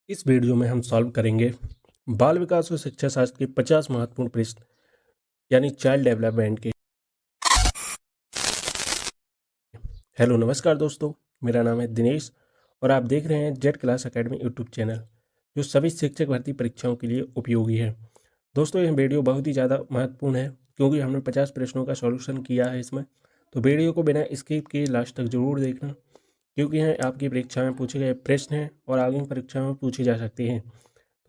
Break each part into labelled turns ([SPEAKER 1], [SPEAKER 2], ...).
[SPEAKER 1] इस वीडियो में हम सॉल्व करेंगे बाल विकास और शिक्षा शास्त्र के 50 महत्वपूर्ण प्रश्न यानी चाइल्ड डेवलपमेंट के। हेलो नमस्कार दोस्तों, मेरा नाम है दिनेश और आप देख रहे हैं Z class academy YouTube channel जो सभी शिक्षक भर्ती परीक्षाओं के लिए उपयोगी है। दोस्तों यह वीडियो बहुत ही ज़्यादा महत्वपूर्ण है क्योंकि हमने 50 प्रश्नों का सॉल्यूशन किया है इसमें, तो वीडियो को बिना स्किप किए लास्ट तक जरूर देखना क्योंकि यह आपकी परीक्षा में पूछे गए प्रश्न हैं और आगे परीक्षा में पूछे जा सकते हैं।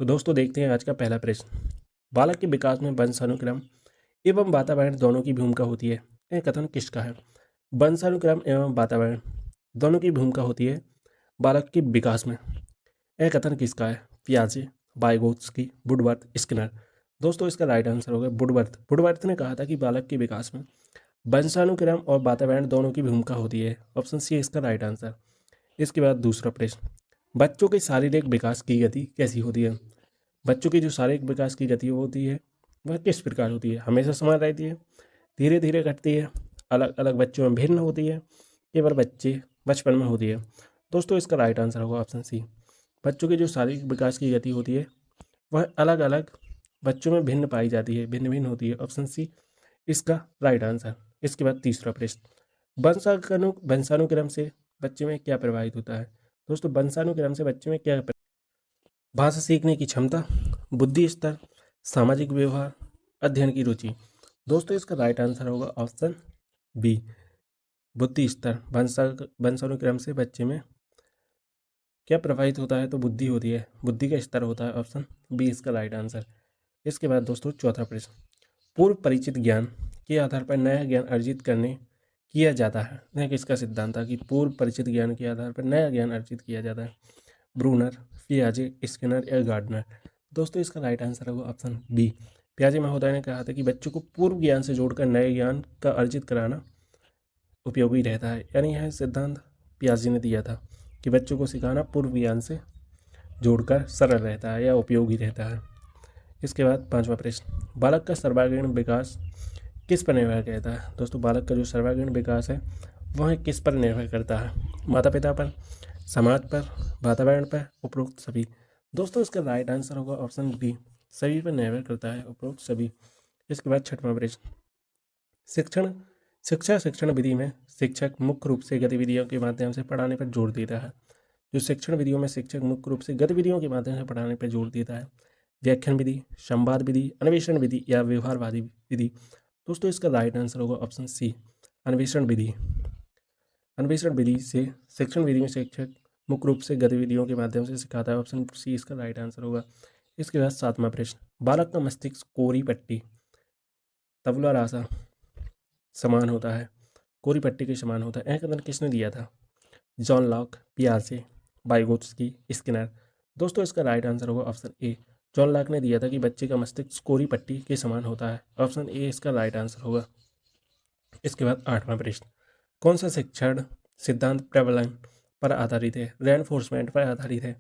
[SPEAKER 1] तो दोस्तों देखते हैं आज का पहला प्रश्न। बालक के विकास में वंशानुक्रम एवं वातावरण दोनों की भूमिका होती है, यह कथन किसका है? वंशानुक्रम एवं वातावरण दोनों की भूमिका होती है बालक के विकास में, यह कथन किसका है? पियाजे, वाइगोत्स्की, वुडवर्थ, स्किनर। दोस्तों इसका राइट आंसर होगा वुडवर्थ। वुडवर्थ ने कहा था कि बालक के विकास में वंशानुक्रम और वातावरण दोनों की भूमिका होती है। ऑप्शन सी इसका राइट आंसर। इसके बाद दूसरा प्रश्न, बच्चों के शारीरिक विकास की गति कैसी होती है? बच्चों की जो शारीरिक विकास की गति होती है वह किस प्रकार होती है? हमेशा समान रहती है, धीरे धीरे घटती है, अलग अलग बच्चों में भिन्न होती है, केवल बच्चे बचपन में होती है? दोस्तों इसका राइट आंसर होगा ऑप्शन सी। बच्चों की जो शारीरिक विकास की गति होती है वह अलग अलग बच्चों में भिन्न पाई जाती है, भिन्न भिन्न होती है। ऑप्शन सी इसका राइट आंसर। इसके बाद तीसरा प्रश्न, वंशानुक्रम से बच्चे में क्या प्रभावित होता है? दोस्तों वंशानुक्रम से बच्चे में क्या, भाषा सीखने की क्षमता, बुद्धि स्तर, सामाजिक व्यवहार, अध्ययन की रुचि? दोस्तों इसका राइट आंसर होगा ऑप्शन बी, बुद्धि स्तर। वंशानुक्रम से बच्चे में क्या प्रभावित होता है? तो बुद्धि होती है, बुद्धि का स्तर होता है। ऑप्शन बी इसका राइट आंसर। इसके बाद दोस्तों चौथा प्रश्न, पूर्व परिचित ज्ञान के आधार पर नया ज्ञान अर्जित करने किया जाता है, यह किसका सिद्धांत था कि पूर्व परिचित ज्ञान के आधार पर नया ज्ञान अर्जित किया जाता है? ब्रूनर, पियाजे, स्किनर या गार्डनर? दोस्तों इसका राइट आंसर होगा ऑप्शन बी। पियाजे महोदय ने कहा था कि बच्चों को पूर्व ज्ञान से जोड़कर नए ज्ञान का अर्जित कराना उपयोगी रहता है, यानी यह सिद्धांत पियाजे ने दिया था कि बच्चों को सिखाना पूर्व ज्ञान से जोड़कर सरल रहता है या उपयोगी रहता है। इसके बाद पांचवा प्रश्न, बालक का सर्वांगीण विकास किस पर निर्भर करता है? दोस्तों बालक का जो सर्वांगीण विकास है वह किस पर निर्भर करता है? माता पिता पर, समाज पर, वातावरण पर, उपरोक्त सभी? दोस्तों इसका राइट आंसर होगा ऑप्शन बी, सभी पर निर्भर करता है, उपरोक्त सभी। इसके बाद छठवां प्रश्न, शिक्षण विधि में शिक्षक मुख्य रूप से गतिविधियों के माध्यम से पढ़ाने पर जोर देता है। जो शिक्षण विधियों में शिक्षक मुख्य रूप से गतिविधियों के माध्यम से पढ़ाने पर जोर देता है, व्याख्यान विधि, संवाद विधि, अन्वेषण विधि या व्यवहारवादी विधि? दोस्तों इसका राइट आंसर होगा ऑप्शन सी, अन्वेषण विधि। अन्वेषण विधि से शिक्षण विधि में शिक्षक मुख्य रूप से गतिविधियों के माध्यम से सिखाता है। ऑप्शन सी इसका राइट आंसर होगा। इसके बाद सातवां प्रश्न, बालक का मस्तिष्क कोरी पट्टी तबला रासा समान होता है, कोरी पट्टी के समान होता है, यह कथन किसने दिया था? जॉन लॉक, पियाजे, वाइगोत्स्की, स्किनर? दोस्तों इसका राइट आंसर होगा ऑप्शन ए, जॉन लॉक ने दिया था कि बच्चे का मस्तिष्क कोरी पट्टी के समान होता है। ऑप्शन ए इसका राइट आंसर होगा। इसके बाद आठवां प्रश्न, कौन सा शिक्षण सिद्धांत प्रबलन पर आधारित है? रेनफोर्समेंट पर आधारित है,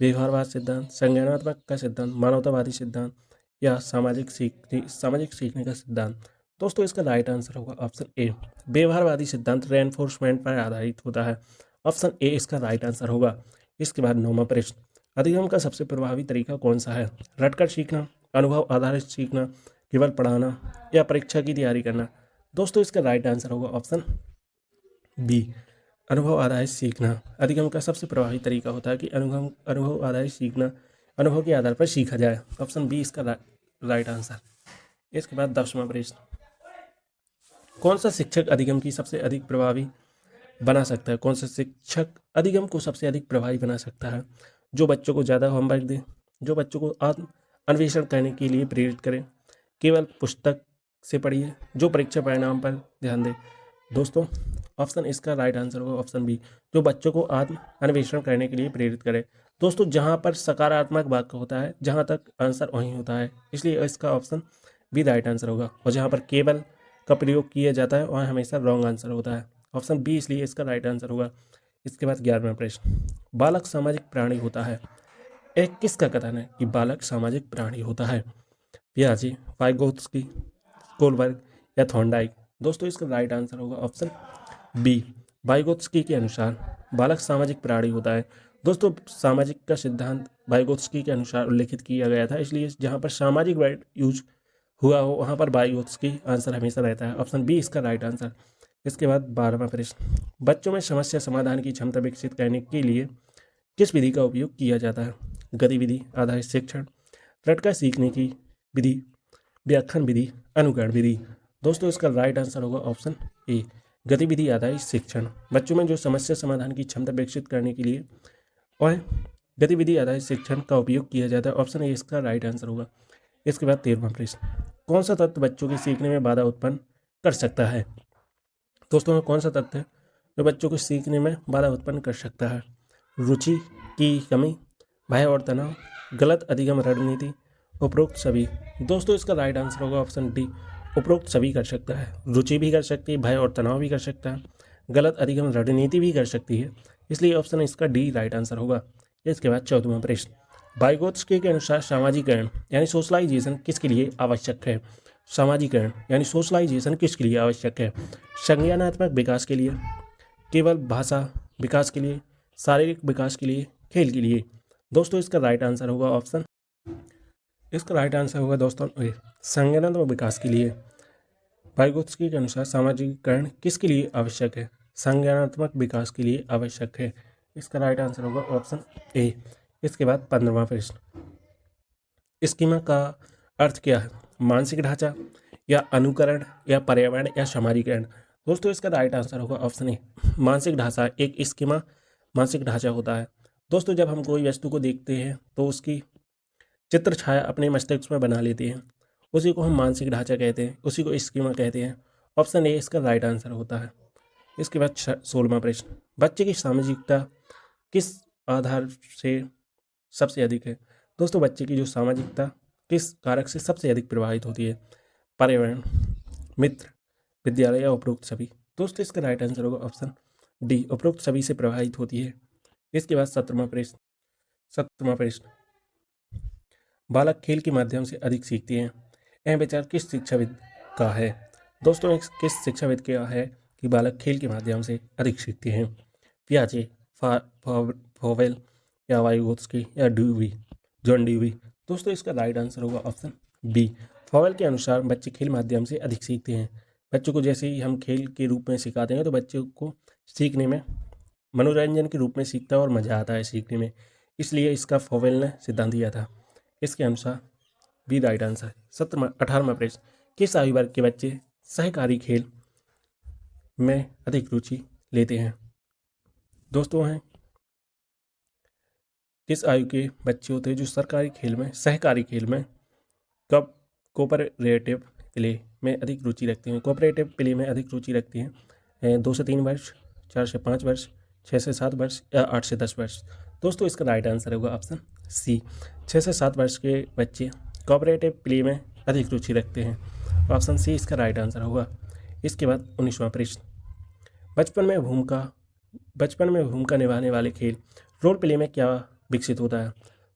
[SPEAKER 1] व्यवहारवाद सिद्धांत, संज्ञानात्मक का सिद्धांत, मानवतावादी सिद्धांत या सामाजिक सीखने का सिद्धांत? दोस्तों इसका राइट आंसर होगा ऑप्शन ए, व्यवहारवादी सिद्धांत रेनफोर्समेंट पर आधारित होता है। ऑप्शन ए इसका राइट आंसर होगा। इसके बाद नौवां प्रश्न, अधिगम का सबसे प्रभावी तरीका कौन सा है? रटकर सीखना, अनुभव आधारित सीखना, केवल पढ़ाना या परीक्षा की तैयारी करना? दोस्तों इसका राइट आंसर होगा ऑप्शन बी, अनुभव आधारित सीखना। अधिगम का सबसे प्रभावी तरीका होता है कि अनुभव आधारित सीखना, अनुभव के आधार पर सीखा जाए। ऑप्शन बी इसका राइट आंसर। इसके बाद 10वां प्रश्न, कौन सा शिक्षक अधिगम की सबसे अधिक प्रभावी बना सकता है? कौन सा शिक्षक अधिगम को सबसे अधिक प्रभावी बना सकता है? जो बच्चों को ज़्यादा होमवर्क दे, जो बच्चों को आत्म अन्वेषण करने के लिए प्रेरित करे, केवल पुस्तक से पढ़िए, जो परीक्षा परिणाम पर ध्यान दे? दोस्तों ऑप्शन इसका राइट आंसर होगा ऑप्शन बी, जो बच्चों को आत्म अन्वेषण करने के लिए प्रेरित करे। दोस्तों जहां पर सकारात्मक वाक्य होता है जहां तक आंसर वहीं होता है, इसलिए इसका ऑप्शन बी राइट आंसर होगा, और जहां पर केवल का प्रयोग किया जाता है वहाँ हमेशा रॉन्ग आंसर होता है। ऑप्शन बी इसलिए इसका राइट आंसर होगा। इसके बाद 11वां प्रश्न, बालक सामाजिक प्राणी होता है, एक किसका कथन है कि बालक सामाजिक प्राणी होता है? पियाजे, वाइगोत्स्की, कोलबर्ग या थॉर्नडाइक? दोस्तों इसका राइट आंसर होगा ऑप्शन बी, वाइगोत्स्की के अनुसार बालक सामाजिक प्राणी होता है। दोस्तों सामाजिक का सिद्धांत वाइगोत्स्की के अनुसार उल्लेखित किया गया था, इसलिए जहाँ पर सामाजिक वर्ड यूज हुआ हो वहाँ पर वाइगोत्स्की आंसर हमेशा रहता है। ऑप्शन बी इसका राइट आंसर। इसके बाद 12वां प्रश्न, बच्चों में समस्या समाधान की क्षमता विकसित करने के लिए किस विधि का उपयोग किया जाता है? गतिविधि आधारित शिक्षण, रटकर सीखने की विधि, व्याख्यान विधि, अनुकरण विधि। दोस्तों इसका राइट आंसर होगा ऑप्शन ए, गतिविधि आधारित शिक्षण। बच्चों में जो समस्या समाधान की क्षमता विकसित करने के लिए और गतिविधि आधारित शिक्षण का उपयोग किया जाता है। ऑप्शन ए इसका राइट आंसर होगा। इसके बाद 13वां प्रश्न, कौन सा तत्व बच्चों के सीखने में बाधा उत्पन्न कर सकता है? दोस्तों कौन सा तत्व है जो बच्चों को सीखने में बाधा उत्पन्न कर सकता है? रुचि की कमी, भय और तनाव, गलत अधिगम रणनीति, उपरोक्त सभी। दोस्तों इसका राइट आंसर होगा ऑप्शन डी, उपरोक्त सभी कर सकता है। रुचि भी कर सकती है, भय और तनाव भी कर सकता है, गलत अधिगम रणनीति भी कर सकती है, इसलिए ऑप्शन इसका डी राइट आंसर होगा। इसके बाद 14वां प्रश्न, वाइगोत्स्की के अनुसार सामाजिकरण यानी सोशलाइजेशन किसके लिए आवश्यक है? सामाजिकरण यानी सोशलाइजेशन किसके लिए आवश्यक है? संज्ञानात्मक विकास के लिए, केवल भाषा विकास के लिए, शारीरिक विकास के लिए, खेल के लिए। दोस्तों इसका राइट आंसर होगा ऑप्शन, इसका राइट आंसर होगा दोस्तों ए, संज्ञानात्मक विकास के लिए। वाइगोत्स्की के अनुसार सामाजिकरण किसके लिए आवश्यक है? संज्ञानात्मक विकास के लिए आवश्यक है। इसका राइट आंसर होगा ऑप्शन ए। इसके बाद 15वां प्रश्न, स्कीमा का अर्थ क्या है? मानसिक ढांचा या अनुकरण या पर्यावरण या समाजीकरण। दोस्तों इसका राइट आंसर होगा ऑप्शन ए, मानसिक ढांचा। एक स्कीमा मानसिक ढांचा होता है। दोस्तों जब हम कोई वस्तु को देखते हैं तो उसकी चित्र छाया अपने मस्तिष्क में बना लेते हैं, उसी को हम मानसिक ढांचा कहते हैं, उसी को स्कीमा कहते हैं। ऑप्शन ए इसका राइट आंसर होता है। इसके बाद 16वां प्रश्न, बच्चे की सामाजिकता किस आधार से सबसे अधिक है? दोस्तों बच्चे की जो सामाजिकता किस कारक से सबसे अधिक प्रभावित होती है? पर्यावरण, मित्र, विद्यालय या उपरोक्त सभी। दोस्तों इसका राइट आंसर होगा ऑप्शन डी, उपरोक्त सभी से प्रभावित होती है। इसके बाद 17वां प्रश्न, बालक खेल के माध्यम से अधिक सीखते हैं, यह विचार किस शिक्षाविद का है? दोस्तों किस शिक्षाविद का है कि बालक खेल के माध्यम से अधिक सीखते हैं? पियाजे, फॉवेल या वाइगोत्स्की या ड्यूवी, जॉन ड्यूवी। दोस्तों इसका राइट आंसर होगा ऑप्शन बी, फॉवेल के अनुसार बच्चे खेल माध्यम से अधिक सीखते हैं। बच्चों को जैसे ही हम खेल के रूप में सिखाते हैं तो बच्चों को सीखने में मनोरंजन के रूप में सीखता है और मज़ा आता है सीखने में, इसलिए इसका फॉवेल ने सिद्धांत दिया था। इसके अनुसार बी राइट आंसर है। 18वां प्रश्न, किस आयु वर्ग के बच्चे सहकारी खेल में अधिक रुचि लेते हैं? दोस्तों हैं किस आयु के बच्चे होते हैं जो सरकारी खेल में सहकारी खेल में कब कोऑपरेटिव प्ले में अधिक रुचि रखते हैं? कोऑपरेटिव प्ले में अधिक रुचि रखते हैं 2 से 3 वर्ष, 4 से 5 वर्ष, 6 से 7 वर्ष या 8 से 10 वर्ष। दोस्तों इसका राइट आंसर होगा ऑप्शन सी, 6 से 7 वर्ष के बच्चे कोऑपरेटिव प्ले में अधिक रुचि रखते हैं। ऑप्शन सी इसका राइट आंसर होगा। इसके बाद 19वां प्रश्न, बचपन में भूमिका निभाने वाले खेल रोल प्ले में क्या विकसित होता है?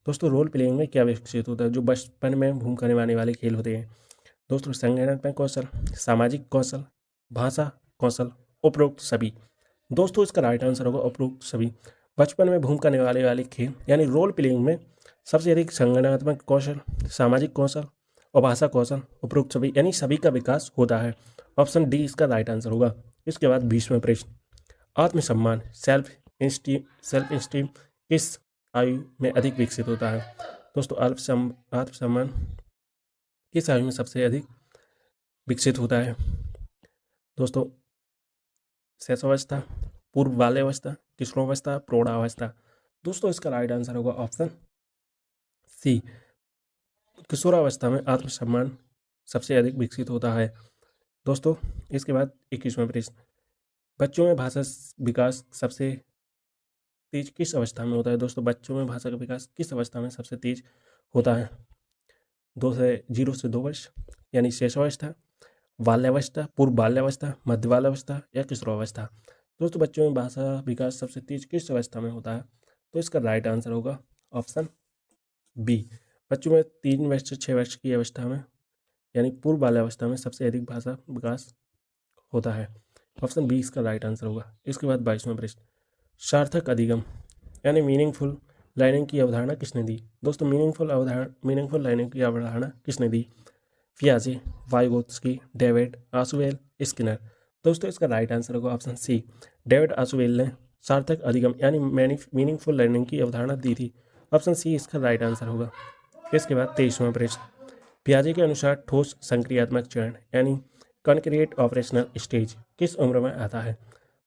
[SPEAKER 1] दोस्तों रोल प्लेइंग में क्या विकसित होता है जो बचपन में भूमिका निभाने वाले खेल होते हैं? दोस्तों संज्ञानात्मक कौशल, सामाजिक कौशल, भाषा कौशल, उपरोक्त सभी। दोस्तों इसका राइट आंसर होगा उपरोक्त सभी। बचपन में भूमिका निभाने वाले खेल यानी रोल प्लेइंग में सबसे अधिक संज्ञानात्मक कौशल, सामाजिक कौशल और भाषा कौशल, उपरोक्त सभी यानी सभी का विकास होता है। ऑप्शन डी इसका राइट आंसर होगा। इसके बाद 20वां प्रश्न, आत्मसम्मान सेल्फ इंस्टीम किस आयु में अधिक विकसित होता है? दोस्तों आत्मसम्मान किस आयु में सबसे अधिक विकसित होता है? दोस्तों शैशवावस्था, पूर्व बाल्यावस्था, किशोरावस्था, प्रौढ़ावस्था। दोस्तों इसका राइट आंसर होगा ऑप्शन सी, किशोरावस्था में आत्मसम्मान सबसे अधिक विकसित होता है। दोस्तों इसके बाद 21वां प्रश्न, बच्चों में भाषा विकास सबसे तेज किस अवस्था में होता है? दोस्तों बच्चों में भाषा का विकास किस अवस्था में सबसे तेज होता है? 0 से 2 वर्ष यानी शैशवावस्था, बाल्यावस्था, पूर्व बाल्यावस्था, मध्य बाल्यावस्था या किशोरावस्था। दोस्तों बच्चों में भाषा विकास सबसे तेज किस अवस्था में होता है? तो इसका राइट आंसर होगा ऑप्शन बी, बच्चों में 3 वर्ष से 6 वर्ष की अवस्था में यानी पूर्व बाल्यावस्था में सबसे अधिक भाषा विकास होता है। ऑप्शन बी इसका राइट आंसर होगा। इसके बाद 22वां प्रश्न, सार्थक अधिगम यानी मीनिंगफुल लर्निंग की अवधारणा किसने दी? दोस्तों मीनिंगफुल लर्निंग की अवधारणा किसने दी? पियाजे, वाइगोत्स्की, डेविड आसुएल, स्किनर। दोस्तों इसका राइट आंसर होगा ऑप्शन सी, डेविड आसुएल ने सार्थक अधिगम यानी मीनिंगफुल लर्निंग की अवधारणा दी थी। ऑप्शन सी इसका राइट आंसर होगा। इसके बाद 23वां प्रश्न, पियाजे के अनुसार ठोस संक्रियात्मक चरण यानी कॉन्क्रीट ऑपरेशनल स्टेज किस उम्र में आता है?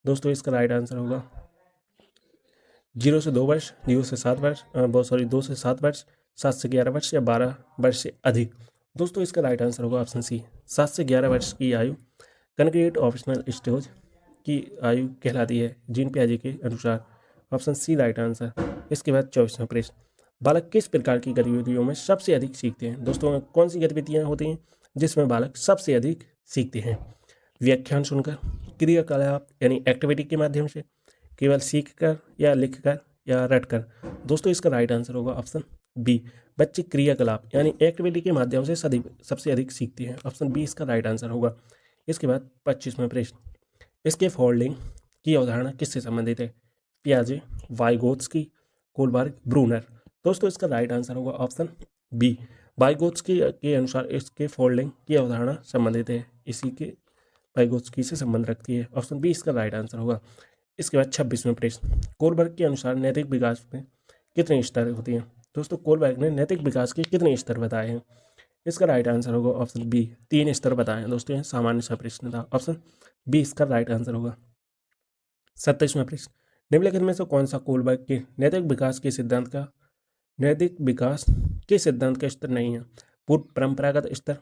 [SPEAKER 1] दोस्तों इसका राइट आंसर होगा 0 से 2 वर्ष, 0 से 7 वर्ष, 2 से 7 वर्ष, 7 से 11 वर्ष या 12 वर्ष से अधिक। दोस्तों इसका राइट आंसर होगा ऑप्शन सी, 7 से 11 वर्ष की आयु कॉन्क्रीट ऑपरेशनल स्टेज की आयु कहलाती है जीन पियाजे के अनुसार। Option C right answer. इसके बाद 24वां प्रश्न, बालक किस प्रकार की गतिविधियों में सबसे अधिक सीखते हैं? दोस्तों कौन सी गतिविधियां होती हैं जिसमें बालक सबसे अधिक सीखते हैं? व्याख्यान सुनकर, क्रियाकलाप यानी एक्टिविटी के माध्यम से, केवल सीखकर या लिखकर या रटकर। दोस्तों इसका राइट आंसर होगा ऑप्शन बी, बच्चे क्रियाकलाप यानी एक्टिविटी के माध्यम से सबसे अधिक सीखते हैं। ऑप्शन बी इसका राइट आंसर होगा। इसके बाद 25वां प्रश्न, इसके फोल्डिंग की अवधारणा किससे संबंधित है? पियाजे, वाइगोत्स्की, कोलबर्ग, ब्रूनर। दोस्तों इसका राइट आंसर होगा ऑप्शन बी, वाइगोत्स्की के अनुसार इसके फोल्डिंग की अवधारणा संबंधित है, इसी के वाइगोत्स्की से संबंध रखती है। ऑप्शन बी इसका राइट आंसर होगा। इसके बाद 26वां प्रश्न, कोलबर्ग के अनुसार नैतिक विकास में कितने स्तर होती हैं? दोस्तों कोलबर्ग ने नैतिक विकास के कितने स्तर बताए हैं? इसका राइट आंसर होगा ऑप्शन बी, 3 स्तर बताए हैं। दोस्तों यह सामान्य सा प्रश्न था। ऑप्शन बी इसका राइट आंसर होगा। 27वां प्रश्न, निम्नलिखित में से कौन सा कोलबर्ग के नैतिक विकास के सिद्धांत का स्तर नहीं है? पूर्व परंपरागत स्तर,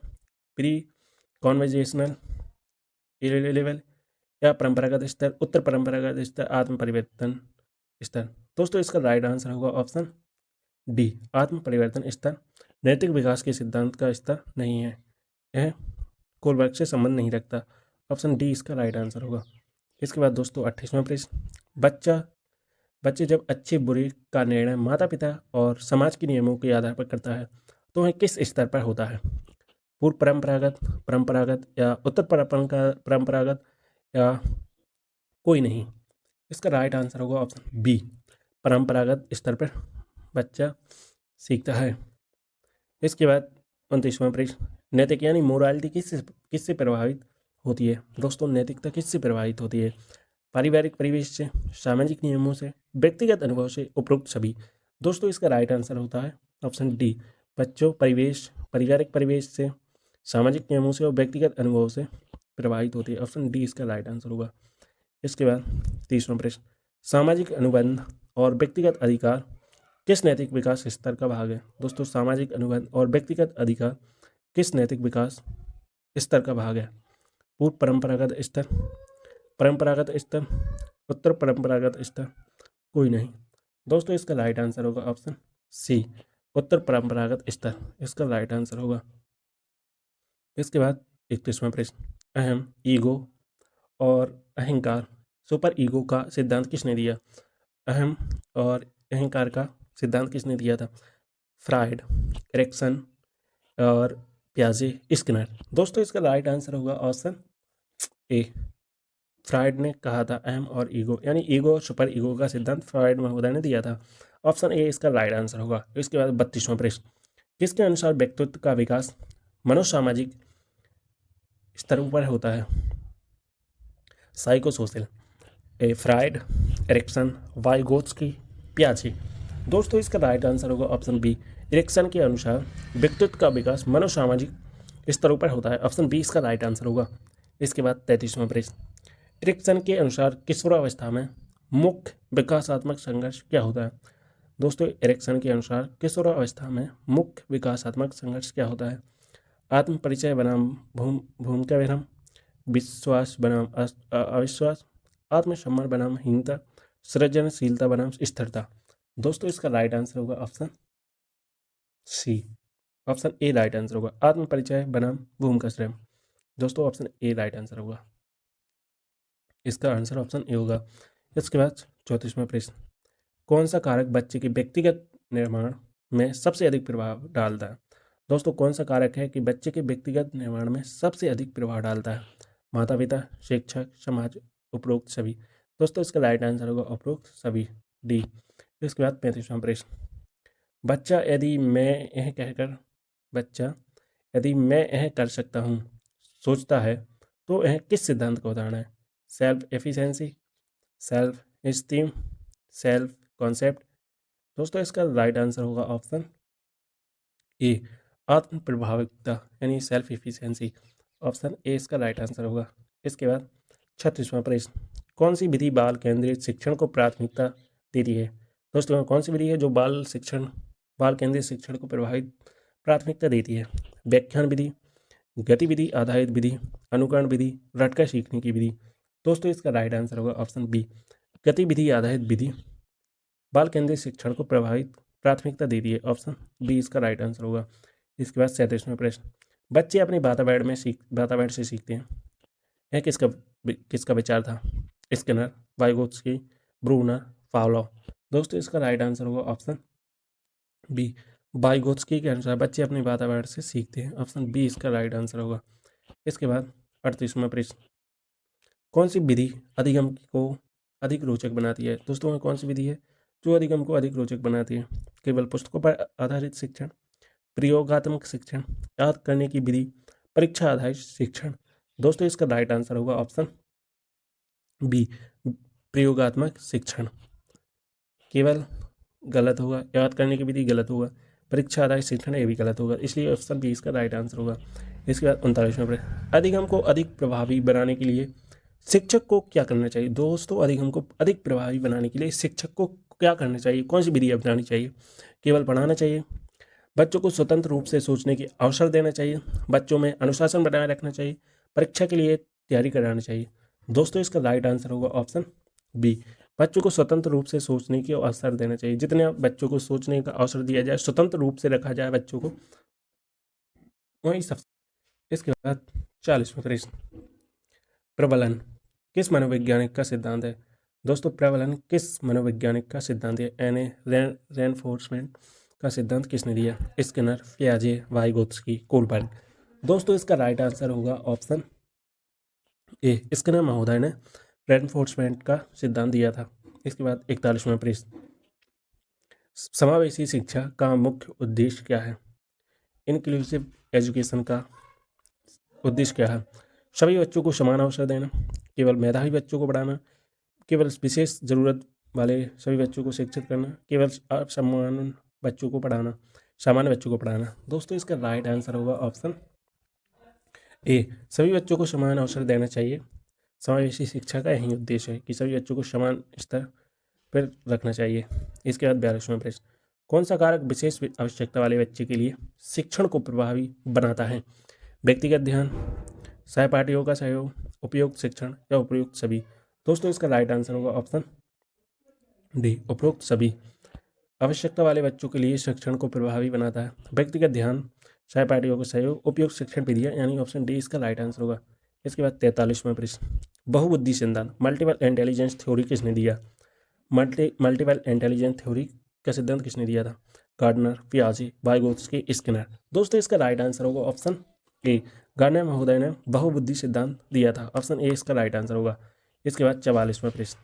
[SPEAKER 1] प्री कॉन्वर्जेशनल लेवल या परंपरागत स्तर, उत्तर परंपरागत स्तर, आत्म परिवर्तन स्तर। दोस्तों इसका राइट आंसर होगा ऑप्शन डी, आत्म परिवर्तन स्तर नैतिक विकास के सिद्धांत का स्तर नहीं है, यह कोलबर्ग से संबंध नहीं रखता। ऑप्शन डी इसका राइट आंसर होगा। इसके बाद दोस्तों 28वां प्रश्न, बच्चे जब अच्छे बुरे का निर्णय माता पिता और समाज के नियमों के आधार पर करता है तो वह किस स्तर पर होता है? पूर्व परंपरागत, परंपरागत या उत्तर परंपरागत या कोई नहीं। इसका राइट आंसर होगा ऑप्शन बी, परंपरागत स्तर पर बच्चा सीखता है। इसके बाद 29वां प्रश्न, नैतिक यानी मोरालिटी किससे प्रभावित होती है? दोस्तों नैतिकता किससे प्रभावित होती है? पारिवारिक परिवेश से, सामाजिक नियमों से, व्यक्तिगत अनुभव से, उपरोक्त सभी। दोस्तों इसका राइट आंसर होता है ऑप्शन डी, बच्चों पारिवारिक परिवेश से, सामाजिक नियमों से और व्यक्तिगत अनुभव से प्रभावित होती है। ऑप्शन डी इसका राइट आंसर होगा। इसके बाद 30वां प्रश्न, सामाजिक अनुबंध और व्यक्तिगत अधिकार किस नैतिक विकास स्तर का भाग है? दोस्तों सामाजिक अनुबंध और व्यक्तिगत अधिकार किस नैतिक विकास स्तर का भाग है? पूर्व परंपरागत स्तर, परंपरागत स्तर, उत्तर परंपरागत स्तर, कोई नहीं। दोस्तों इसका राइट आंसर होगा ऑप्शन सी, उत्तर परंपरागत स्तर इसका राइट आंसर होगा। इसके बाद 31वां प्रश्न, अहम, ईगो और अहंकार, सुपर ईगो का सिद्धांत किसने दिया? अहम और अहंकार का सिद्धांत किसने दिया था? फ्राइड, एरिक्सन और पियाजे, स्किनर। दोस्तों इसका राइट आंसर होगा ऑप्शन ए, फ्राइड ने कहा था अहम और ईगो यानी ईगो और सुपर ईगो का सिद्धांत फ्राइड महोदय ने दिया था। ऑप्शन ए इसका राइट आंसर होगा। इसके बाद 32वां प्रश्न, किसके अनुसार व्यक्तित्व का विकास मनोसामाजिक स्तरों पर होता है? साइकोसोशल, ए फ्राइड, एरिक्सन, वाइगोत्स्की, पियाजे। दोस्तों इसका राइट आंसर होगा ऑप्शन बी, एरिक्सन के अनुसार व्यक्तित्व का विकास मनोसामाजिक स्तरों पर होता है। ऑप्शन बी इसका राइट आंसर होगा। इसके बाद 33वां प्रश्न, एरिक्सन के अनुसार किशोरावस्था में मुख्य विकासात्मक संघर्ष क्या होता है? दोस्तों एरिक्सन के अनुसार किशोरावस्था में मुख्य विकासात्मक संघर्ष क्या होता है? आत्म परिचय बनाम भूमिका विभ्रम, विश्वास बनाम अविश्वास, आत्मसम्मान बनाम हीनता, सृजनशीलता बनाम स्थिरता। दोस्तों इसका राइट आंसर होगा option C, option A right answer होगा, आत्म परिचय बनाम भूमिका श्रम। दोस्तों ऑप्शन ए राइट आंसर होगा। इसका आंसर ऑप्शन ए होगा। इसके बाद 34वां प्रश्न, कौन सा कारक बच्चे के व्यक्तिगत निर्माण में सबसे अधिक प्रभाव डालता है? दोस्तों कौन सा कारक है कि बच्चे के व्यक्तिगत निर्माण में सबसे अधिक प्रभाव डालता है? माता पिता, शिक्षक, समाज, उपरोक्त सभी। दोस्तों इसका राइट आंसर होगा उपरोक्त सभी, डी, इसके बाद 35वां प्रश्न, बच्चा यदि मैं यह कर सकता हूँ सोचता है तो यह किस सिद्धांत का उदाहरण है? Self efficiency, self esteem, self concept. दोस्तों इसका राइट आंसर होगा ऑप्शन ए, आत्म प्रभाविकता यानी सेल्फ एफिशिएंसी। ऑप्शन ए इसका राइट आंसर होगा। इसके बाद 36वां प्रश्न, कौन सी विधि बाल केंद्रित शिक्षण को प्राथमिकता देती है? दोस्तों कौन सी विधि है जो बाल केंद्रित शिक्षण को प्राथमिकता देती है? व्याख्यान विधि, गतिविधि आधारित विधि, अनुकरण विधि, रटकर सीखने की विधि। दोस्तों इसका राइट आंसर होगा ऑप्शन बी, गतिविधि आधारित विधि बाल केंद्रित शिक्षण को प्राथमिकता देती है। ऑप्शन बी इसका राइट आंसर होगा। इसके बाद 37वां प्रश्न, बच्चे अपने वातावरण से सीखते हैं। यह किसका विचार था? Skinner, Vygotsky, Bruner, Pavlov. दोस्तों इसका राइट आंसर होगा ऑप्शन बी, वाइगोत्स्की के अनुसार बच्चे अपने वातावरण से सीखते हैं। ऑप्शन बी इसका राइट आंसर होगा। इसके बाद 38वां प्रश्न, कौन सी विधि अधिगम को अधिक रोचक बनाती है? दोस्तों कौन सी विधि है जो अधिगम को अधिक रोचक बनाती है? केवल पुस्तकों पर आधारित शिक्षण, प्रयोगात्मक शिक्षण, याद करने की विधि, परीक्षा आधारित शिक्षण। दोस्तों इसका राइट आंसर होगा ऑप्शन बी, प्रयोगात्मक शिक्षण। केवल गलत होगा, याद करने की विधि गलत होगा, परीक्षा आधारित शिक्षण ये भी गलत होगा, इसलिए ऑप्शन बी इसका राइट आंसर होगा। इसके बाद 39वां प्रश्न, अधिगम को अधिक प्रभावी बनाने के लिए शिक्षक को क्या करना चाहिए? दोस्तों अधिगम को अधिक प्रभावी बनाने के लिए शिक्षक को क्या करना चाहिए? कौन सी विधि अपनानी चाहिए? केवल पढ़ाना चाहिए, बच्चों को स्वतंत्र रूप से सोचने की अवसर देना चाहिए, बच्चों में अनुशासन बनाए रखना चाहिए, परीक्षा के लिए तैयारी कराना चाहिए। दोस्तों इसका राइट आंसर होगा ऑप्शन बी, बच्चों को स्वतंत्र रूप से सोचने की अवसर देना चाहिए। जितने बच्चों को सोचने का अवसर दिया जाए, स्वतंत्र रूप से रखा जाए बच्चों को, वही सब। इसके बाद 40वां प्रश्न, प्रबलन किस मनोवैज्ञानिक का सिद्धांत है? दोस्तों प्रबलन किस मनोवैज्ञानिक का सिद्धांत है? रेनफोर्समेंट का सिद्धांत किसने दिया? स्किनर, पियाजे, वाइगोत्स्की, कोलबर्ग। दोस्तों इसका राइट आंसर होगा ऑप्शन ए, स्किनर महोदय ने रेनफोर्समेंट का सिद्धांत दिया था। इसके बाद 41वां प्रश्न, समावेशी शिक्षा का मुख्य उद्देश्य क्या है? इंक्लूसिव एजुकेशन का उद्देश्य क्या है? सभी बच्चों को समान अवसर देना, केवल मेधावी बच्चों को पढ़ाना, केवल विशेष जरूरत वाले सभी बच्चों को शिक्षित करना, केवल सामान्य बच्चों को पढ़ाना। दोस्तों इसका राइट आंसर होगा ऑप्शन ए, सभी बच्चों को समान अवसर देना चाहिए। समावेशी शिक्षा का यही उद्देश्य है कि सभी बच्चों को समान स्तर पर रखना चाहिए। इसके बाद 42वां प्रश्न, कौन सा कारक विशेष आवश्यकता वाले बच्चे के लिए शिक्षण को प्रभावी बनाता है? व्यक्तिगत ध्यान, सहपाठियों का सहयोग, उपयुक्त शिक्षण या उपयुक्त सभी। दोस्तों इसका राइट आंसर होगा ऑप्शन डी, उपयुक्त सभी। आवश्यकता वाले बच्चों के लिए शिक्षण को प्रभावी बनाता है व्यक्तिगत ध्यान, सहपाठियों का सहयोग, उपयुक्त शिक्षण विधियाँ, यानी ऑप्शन डी इसका राइट आंसर होगा। इसके बाद 43वां प्रश्न, बहुबुद्धि सिद्धांत मल्टीपल इंटेलिजेंस थ्योरी किसने दिया? मल्टीपल इंटेलिजेंस थ्योरी का सिद्धांत किसने दिया था? गार्डनर, पियाजे, वाइगोत्स्की, स्किनर। दोस्तों इसका राइट आंसर होगा ऑप्शन ए, गार्डनर महोदय ने बहुबुद्धि सिद्धांत दिया था। ऑप्शन ए इसका राइट आंसर होगा। इसके बाद 44वां प्रश्न,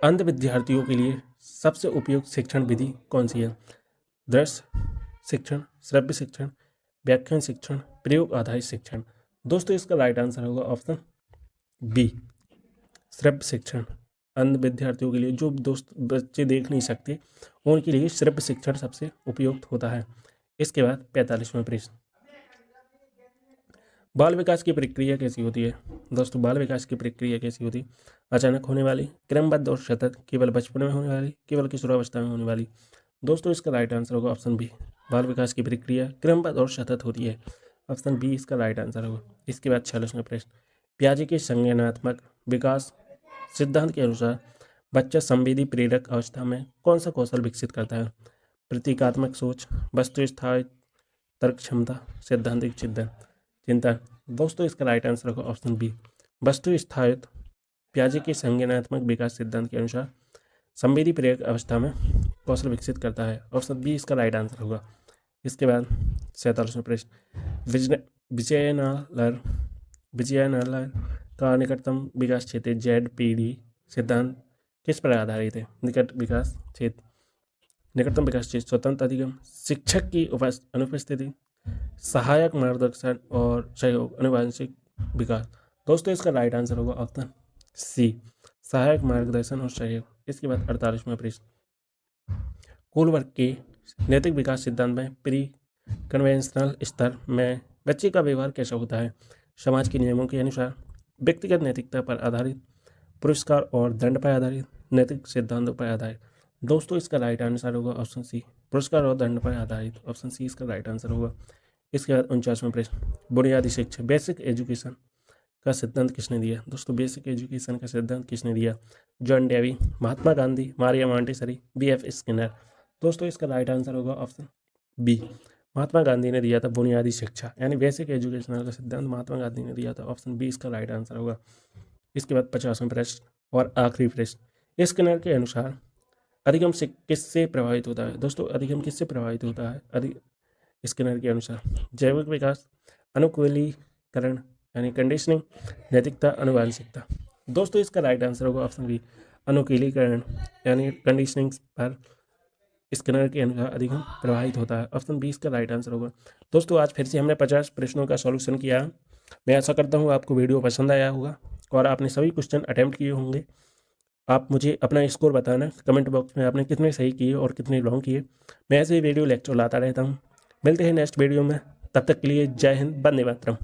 [SPEAKER 1] अंध विद्यार्थियों के लिए सबसे उपयुक्त शिक्षण विधि कौन सी है? दृश्य शिक्षण, श्रव्य शिक्षण, व्याख्यान शिक्षण, प्रयोग आधारित शिक्षण। दोस्तों इसका राइट आंसर होगा ऑप्शन बी, श्रव्य शिक्षण। अंध विद्यार्थियों के लिए, जो बच्चे देख नहीं सकते, उनके लिए श्रव्य शिक्षण सबसे उपयुक्त होता है। इसके बाद 45वां प्रश्न, बाल विकास की प्रक्रिया कैसी होती है? दोस्तों बाल विकास की प्रक्रिया कैसी होती है? अचानक होने वाली, क्रमबद्ध और सतत, केवल बचपन में होने वाली, केवल किशोरावस्था में होने वाली। दोस्तों इसका राइट आंसर होगा ऑप्शन बी, बाल विकास की प्रक्रिया क्रमबद्ध और सतत होती है। ऑप्शन बी इसका राइट आंसर होगा। इसके बाद 46वां प्रश्न, पियाजे के संज्ञानात्मक विकास सिद्धांत के अनुसार बच्चा संवेदी प्रेरक अवस्था में कौन सा कौशल विकसित करता है? प्रतीकात्मक सोच, वस्तुनिष्ठ तर्क क्षमता, सैद्धांतिक चिंतन। दोस्तों इसका राइट आंसर होगा ऑप्शन बी, वस्तुनिष्ठ। पियाजे के संज्ञानात्मक विकास सिद्धांत के अनुसार संवेदी प्रेरक अवस्था में कौशल विकसित करता है। ऑप्शन बी इसका राइट आंसर होगा। इसके बाद 47वां प्रश्न, विजयनालर का निकटतम विकास क्षेत्र ZPD सिद्धांत किस पर आधारित है? निकट विकास क्षेत्र, निकटतम विकास क्षेत्र, स्वतंत्र अधिगम, शिक्षक की अनुपस्थिति, सहायक मार्गदर्शन और सहयोग, अनुवांशिक विकास। दोस्तों इसका राइट आंसर होगा ऑप्शन सी, सहायक मार्गदर्शन और सहयोग। इसके बाद 48वां प्रश्न, कोलवर्ग के नैतिक विकास सिद्धांत में प्री कन्वेंशनल स्तर में बच्चे का व्यवहार कैसा होता है? समाज के नियमों के अनुसार, व्यक्तिगत नैतिकता पर आधारित, पुरस्कार और दंड पर आधारित, नैतिक सिद्धांतों पर आधारित। दोस्तों इसका राइट आंसर होगा ऑप्शन सी, पुरस्कार और दंड पर आधारित। ऑप्शन सी इसका राइट आंसर होगा। इसके बाद 49वां प्रश्न, बुनियादी शिक्षा बेसिक एजुकेशन का सिद्धांत किसने दिया? दोस्तों बेसिक एजुकेशन का सिद्धांत किसने दिया? John Dewey, Mahatma Gandhi, Maria Montessori, B F. Skinner. दोस्तों इसका राइट आंसर होगा ऑप्शन बी, महात्मा गांधी ने दिया था बुनियादी शिक्षा यानी बेसिक एजुकेशन का सिद्धांत महात्मा गांधी ने दिया था। ऑप्शन बी इसका राइट आंसर होगा। इसके बाद 50वां प्रश्न और आखिरी प्रश्न, स्किनर के अनुसार अधिगम से किससे प्रभावित होता है? दोस्तों अधिगम किससे प्रभावित होता है स्किनर के अनुसार? जैविक विकास, अनुकूलीकरण यानी कंडीशनिंग, नैतिकता, अनुवांशिकता। दोस्तों इसका राइट आंसर होगा ऑप्शन बी, अनुकूलीकरण यानी कंडीशनिंग पर स्किनर के अनुसार अधिगम प्रभावित होता है। ऑप्शन बी इसका राइट आंसर होगा। दोस्तों आज फिर से हमने 50 प्रश्नों का सॉल्यूशन किया। मैं आशा करता हूँ आपको वीडियो पसंद आया होगा और आपने सभी क्वेश्चन अटैम्प्ट किए होंगे। आप मुझे अपना स्कोर बताना कमेंट बॉक्स में, आपने कितने सही किए और कितने रॉन्ग किए। मैं ऐसे वीडियो लेक्चर लाता रहता हूँ। मिलते हैं नेक्स्ट वीडियो में, तब तक के लिए जय हिंद, वंदे मातरम।